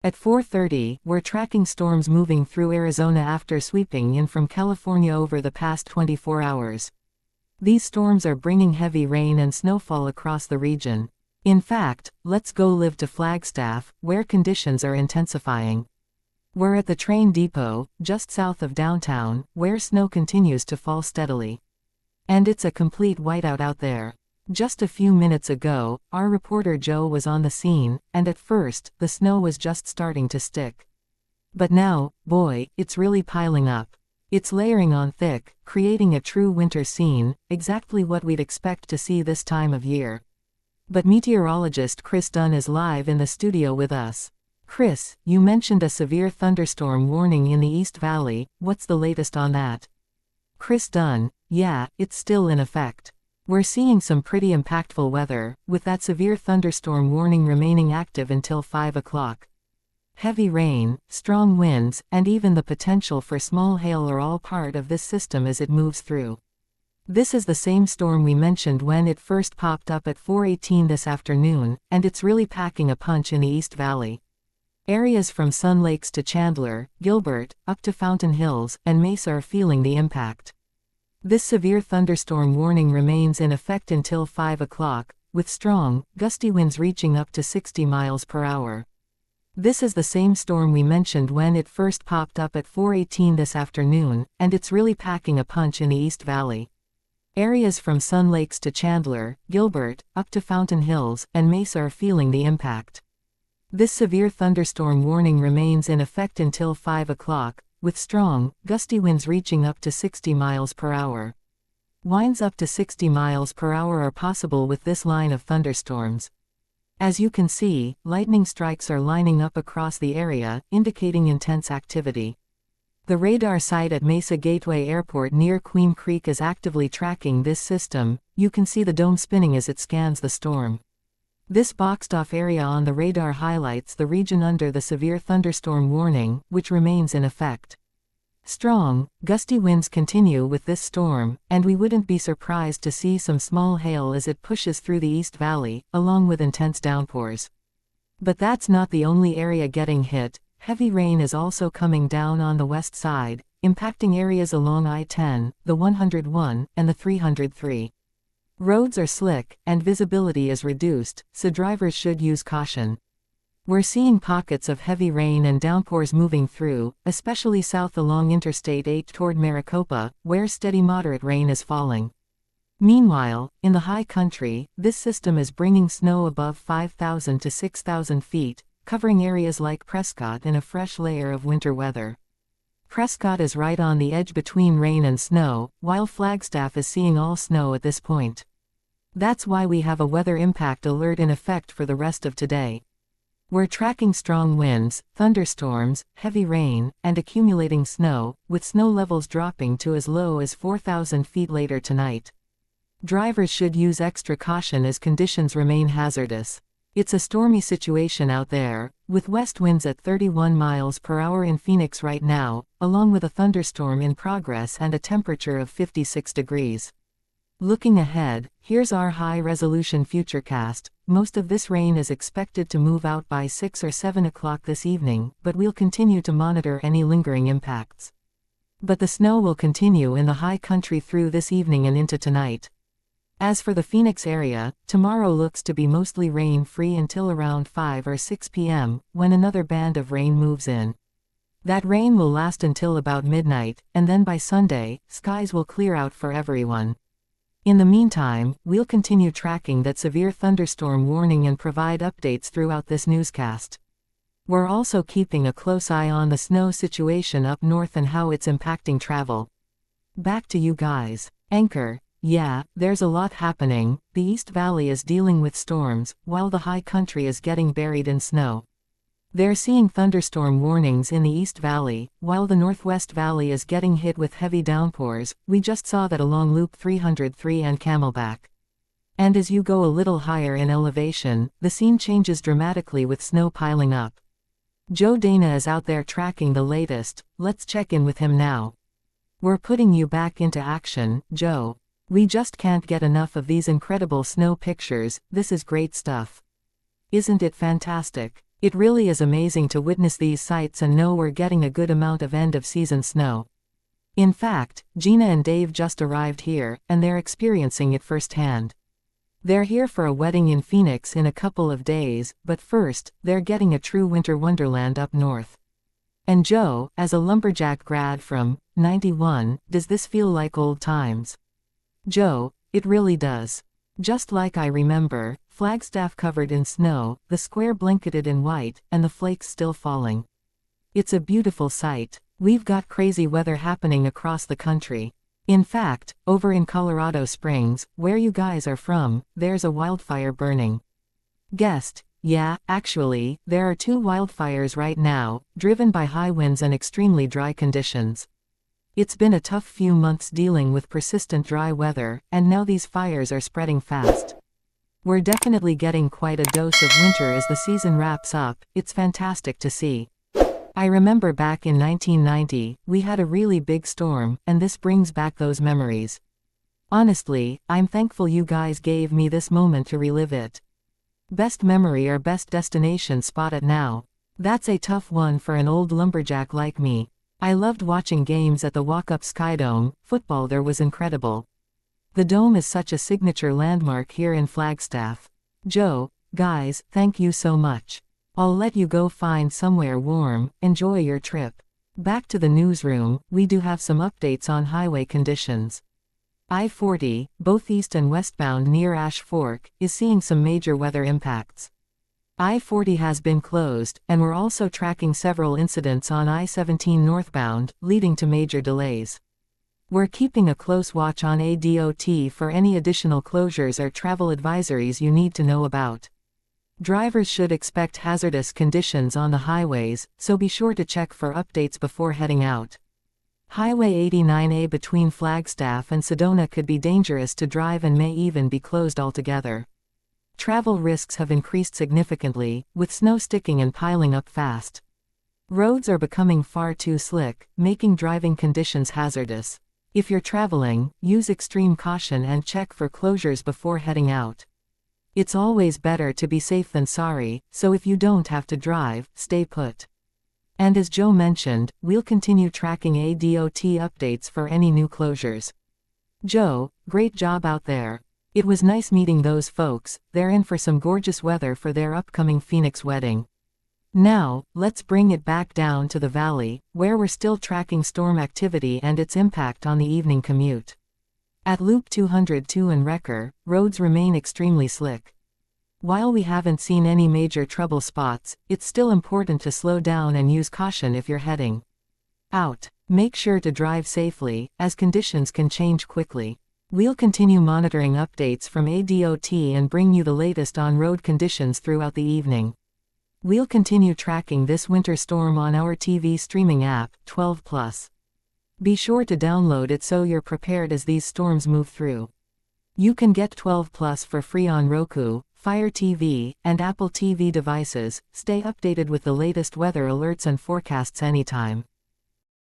At 4:30, we're tracking storms moving through Arizona after sweeping in from California over the past 24 hours. These storms are bringing heavy rain and snowfall across the region. In fact, let's go live to Flagstaff, where conditions are intensifying. We're at the train depot, just south of downtown, where snow continues to fall steadily. And it's a complete whiteout out there. Just a few minutes ago, our reporter Joe was on the scene, and at first, the snow was just starting to stick. But now, boy, it's really piling up. It's layering on thick, creating a true winter scene, exactly what we'd expect to see this time of year. But meteorologist Chris Dunn is live in the studio with us. Chris, you mentioned a severe thunderstorm warning in the East Valley. What's the latest on that? Chris Dunn: yeah, it's still in effect. We're seeing some pretty impactful weather, with that severe thunderstorm warning remaining active until 5 o'clock. Heavy rain, strong winds, and even the potential for small hail are all part of this system as it moves through. This is the same storm we mentioned when it first popped up at 4:18 this afternoon, and it's really packing a punch in the East Valley. Areas from Sun Lakes to Chandler, Gilbert, up to Fountain Hills, and Mesa are feeling the impact. This severe thunderstorm warning remains in effect until 5 o'clock, with strong, gusty winds reaching up to 60 miles per hour. This is the same storm we mentioned when it first popped up at 4:18 this afternoon, and it's really packing a punch in the East Valley. Areas from Sun Lakes to Chandler, Gilbert, up to Fountain Hills, and Mesa are feeling the impact. This severe thunderstorm warning remains in effect until 5 o'clock, with strong, gusty winds reaching up to 60 miles per hour. Winds up to 60 miles per hour are possible with this line of thunderstorms. As you can see, lightning strikes are lining up across the area, indicating intense activity. The radar site at Mesa Gateway Airport near Queen Creek is actively tracking this system. You can see the dome spinning as it scans the storm. This boxed-off area on the radar highlights the region under the severe thunderstorm warning, which remains in effect. Strong, gusty winds continue with this storm, and we wouldn't be surprised to see some small hail as it pushes through the East Valley, along with intense downpours. But that's not the only area getting hit. Heavy rain is also coming down on the west side, impacting areas along I-10, the 101, and the 303. Roads are slick, and visibility is reduced, so drivers should use caution. We're seeing pockets of heavy rain and downpours moving through, especially south along Interstate 8 toward Maricopa, where steady moderate rain is falling. Meanwhile, in the high country, this system is bringing snow above 5,000 to 6,000 feet, covering areas like Prescott in a fresh layer of winter weather. Prescott is right on the edge between rain and snow, while Flagstaff is seeing all snow at this point. That's why we have a weather impact alert in effect for the rest of today. We're tracking strong winds, thunderstorms, heavy rain, and accumulating snow, with snow levels dropping to as low as 4,000 feet later tonight. Drivers should use extra caution as conditions remain hazardous. It's a stormy situation out there, with west winds at 31 miles per hour in Phoenix right now, along with a thunderstorm in progress and a temperature of 56 degrees. Looking ahead, here's our high-resolution FutureCast. Most of this rain is expected to move out by 6 or 7 o'clock this evening, but we'll continue to monitor any lingering impacts. But the snow will continue in the high country through this evening and into tonight. As for the Phoenix area, tomorrow looks to be mostly rain-free until around 5 or 6 p.m., when another band of rain moves in. That rain will last until about midnight, and then by Sunday, skies will clear out for everyone. In the meantime, we'll continue tracking that severe thunderstorm warning and provide updates throughout this newscast. We're also keeping a close eye on the snow situation up north and how it's impacting travel. Back to you guys. Anchor. Yeah, there's a lot happening. The East Valley is dealing with storms, while the high country is getting buried in snow. They're seeing thunderstorm warnings in the East Valley, while the Northwest Valley is getting hit with heavy downpours. We just saw that along Loop 303 and Camelback. And as you go a little higher in elevation, the scene changes dramatically with snow piling up. Joe Dana is out there tracking the latest. Let's check in with him now. We're putting you back into action, Joe. We just can't get enough of these incredible snow pictures. This is great stuff. Isn't it fantastic? It really is amazing to witness these sights and know we're getting a good amount of end-of-season snow. In fact, Gina and Dave just arrived here, and they're experiencing it firsthand. They're here for a wedding in Phoenix in a couple of days, but first, they're getting a true winter wonderland up north. And Joe, as a lumberjack grad from 91, does this feel like old times? Joe, it really does. Just like I remember, Flagstaff covered in snow, the square blanketed in white, and the flakes still falling. It's a beautiful sight. We've got crazy weather happening across the country. In fact, over in Colorado Springs, where you guys are from, there's a wildfire burning. Guessed? Yeah, actually, there are 2 wildfires right now, driven by high winds and extremely dry conditions. It's been a tough few months dealing with persistent dry weather, and now these fires are spreading fast. We're definitely getting quite a dose of winter as the season wraps up. It's fantastic to see. I remember back in 1990, we had a really big storm, and this brings back those memories. Honestly, I'm thankful you guys gave me this moment to relive it. Best memory or best destination spot at now? That's a tough one for an old lumberjack like me. I loved watching games at the walk-up Skydome. Football there was incredible. The dome is such a signature landmark here in Flagstaff. Joe, guys, thank you so much. I'll let you go find somewhere warm. Enjoy your trip. Back to the newsroom, we do have some updates on highway conditions. I-40, both east and westbound near Ash Fork, is seeing some major weather impacts. I-40 has been closed, and we're also tracking several incidents on I-17 northbound, leading to major delays. We're keeping a close watch on ADOT for any additional closures or travel advisories you need to know about. Drivers should expect hazardous conditions on the highways, so be sure to check for updates before heading out. Highway 89A between Flagstaff and Sedona could be dangerous to drive and may even be closed altogether. Travel risks have increased significantly, with snow sticking and piling up fast. Roads are becoming far too slick, making driving conditions hazardous. If you're traveling, use extreme caution and check for closures before heading out. It's always better to be safe than sorry, so if you don't have to drive, stay put. And as Joe mentioned, we'll continue tracking ADOT updates for any new closures. Joe, great job out there. It was nice meeting those folks. They're in for some gorgeous weather for their upcoming Phoenix wedding. Now, let's bring it back down to the valley, where we're still tracking storm activity and its impact on the evening commute. At Loop 202 and Wrecker, roads remain extremely slick. While we haven't seen any major trouble spots, it's still important to slow down and use caution if you're heading out. Make sure to drive safely, as conditions can change quickly. We'll continue monitoring updates from ADOT and bring you the latest on road conditions throughout the evening. We'll continue tracking this winter storm on our TV streaming app, 12+. Be sure to download it so you're prepared as these storms move through. You can get 12+ for free on Roku, Fire TV, and Apple TV devices. Stay updated with the latest weather alerts and forecasts anytime.